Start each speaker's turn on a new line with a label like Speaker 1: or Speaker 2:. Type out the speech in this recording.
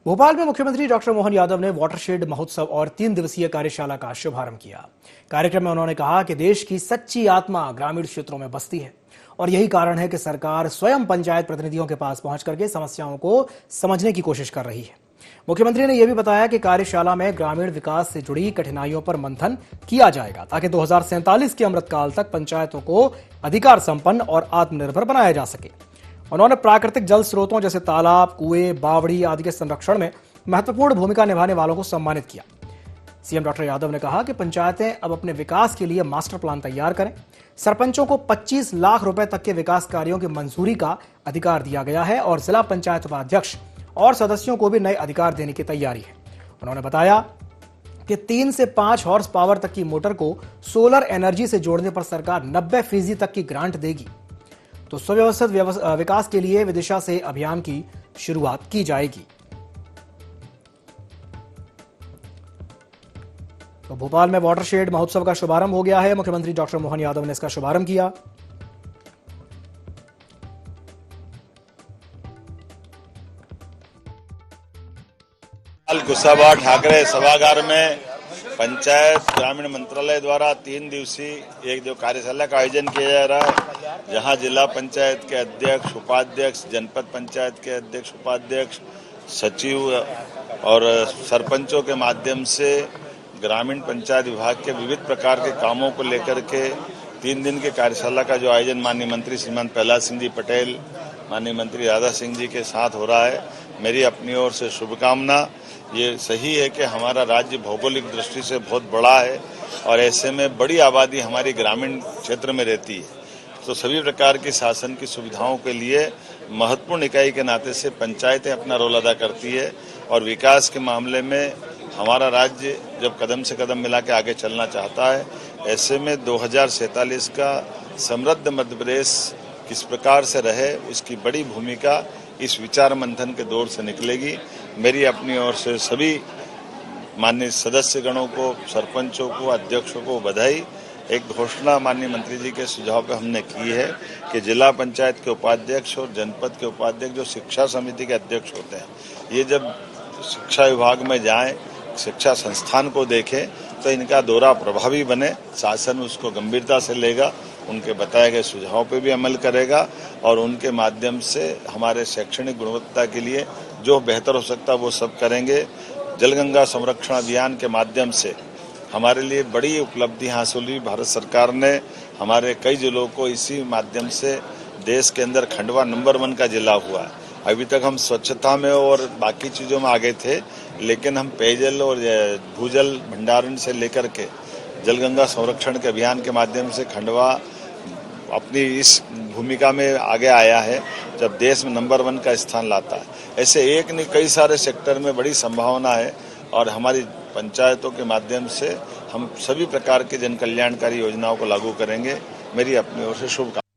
Speaker 1: भोपाल में मुख्यमंत्री डॉक्टर मोहन यादव ने वाटरशेड महोत्सव और 3 दिवसीय कार्यशाला का शुभारंभ किया। कार्यक्रम में उन्होंने कहा कि देश की सच्ची आत्मा ग्रामीण क्षेत्रों में बसती है और यही कारण है कि सरकार स्वयं पंचायत प्रतिनिधियों के पास पहुंच करके समस्याओं को समझने की कोशिश कर रही है। मुख्यमंत्री ने यह भी बताया कि कार्यशाला में ग्रामीण विकास से जुड़ी कठिनाइयों पर मंथन किया जाएगा ताकि 2047 के अमृतकाल तक पंचायतों को अधिकार संपन्न और आत्मनिर्भर बनाया जा सके। उन्होंने प्राकृतिक जल स्रोतों जैसे तालाब, कुएं, बावड़ी आदि के संरक्षण में महत्वपूर्ण भूमिका निभाने वालों को सम्मानित किया। सीएम डॉक्टर यादव ने कहा कि पंचायतें अब अपने विकास के लिए मास्टर प्लान तैयार करें। सरपंचों को 25 लाख रुपए तक के विकास कार्यों की मंजूरी का अधिकार दिया गया है और जिला पंचायत उपाध्यक्ष और सदस्यों को भी नए अधिकार देने की तैयारी है। उन्होंने बताया कि 3 से 5 हॉर्स पावर तक की मोटर को सोलर एनर्जी से जोड़ने पर सरकार 90% तक की ग्रांट देगी। तो सुव्यवस्थित विकास के लिए विदिशा से अभियान की शुरुआत की जाएगी। तो भोपाल में वाटरशेड महोत्सव का शुभारंभ हो गया है। मुख्यमंत्री डॉक्टर मोहन यादव ने इसका शुभारंभ किया।
Speaker 2: गुस्साबा ठाकरे सभागार में पंचायत ग्रामीण मंत्रालय द्वारा 3 दिवसीय एक जो कार्यशाला का आयोजन किया जा रहा है, जहां जिला पंचायत के अध्यक्ष, उपाध्यक्ष, जनपद पंचायत के अध्यक्ष, उपाध्यक्ष, सचिव और सरपंचों के माध्यम से ग्रामीण पंचायत विभाग के विविध प्रकार के कामों को लेकर के 3 दिन के कार्यशाला का जो आयोजन माननीय मंत्री श्रीमान प्रहलाद सिंह जी पटेल, माननीय मंत्री राधा सिंह जी के साथ हो रहा है। मेरी अपनी ओर से शुभकामना। ये सही है कि हमारा राज्य भौगोलिक दृष्टि से बहुत बड़ा है और ऐसे में बड़ी आबादी हमारी ग्रामीण क्षेत्र में रहती है, तो सभी प्रकार की शासन की सुविधाओं के लिए महत्वपूर्ण इकाई के नाते से पंचायतें अपना रोल अदा करती है और विकास के मामले में हमारा राज्य जब कदम से कदम मिला के आगे चलना चाहता है, ऐसे में 2047 का समृद्ध मध्य प्रदेश किस प्रकार से रहे, इसकी बड़ी भूमिका इस विचार मंथन के दौर से निकलेगी। मेरी अपनी ओर से सभी माननीय सदस्यगणों को, सरपंचों को, अध्यक्षों को बधाई। एक घोषणा माननीय मंत्री जी के सुझाव पर हमने की है कि जिला पंचायत के उपाध्यक्ष और जनपद के उपाध्यक्ष जो शिक्षा समिति के अध्यक्ष होते हैं, ये जब शिक्षा विभाग में जाएं, शिक्षा संस्थान को देखें, तो इनका दौरा प्रभावी बने, शासन उसको गंभीरता से लेगा, उनके बताए गए सुझाव पे भी अमल करेगा और उनके माध्यम से हमारे शैक्षणिक गुणवत्ता के लिए जो बेहतर हो सकता है वो सब करेंगे। जलगंगा संरक्षण अभियान के माध्यम से हमारे लिए बड़ी उपलब्धि हासिल हुई। भारत सरकार ने हमारे कई जिलों को इसी माध्यम से देश के अंदर खंडवा नंबर 1 का जिला हुआ है। अभी तक हम स्वच्छता में और बाकी चीज़ों में आगे थे, लेकिन हम पेयजल और भूजल भंडारण से लेकर के जलगंगा संरक्षण के अभियान के माध्यम से खंडवा अपनी इस भूमिका में आगे आया है, जब देश में नंबर 1 का स्थान लाता है। ऐसे एक नहीं कई सारे सेक्टर में बड़ी संभावना है और हमारी पंचायतों के माध्यम से हम सभी प्रकार के जन कल्याणकारी योजनाओं को लागू करेंगे। मेरी अपनी ओर से शुभकामनाएं।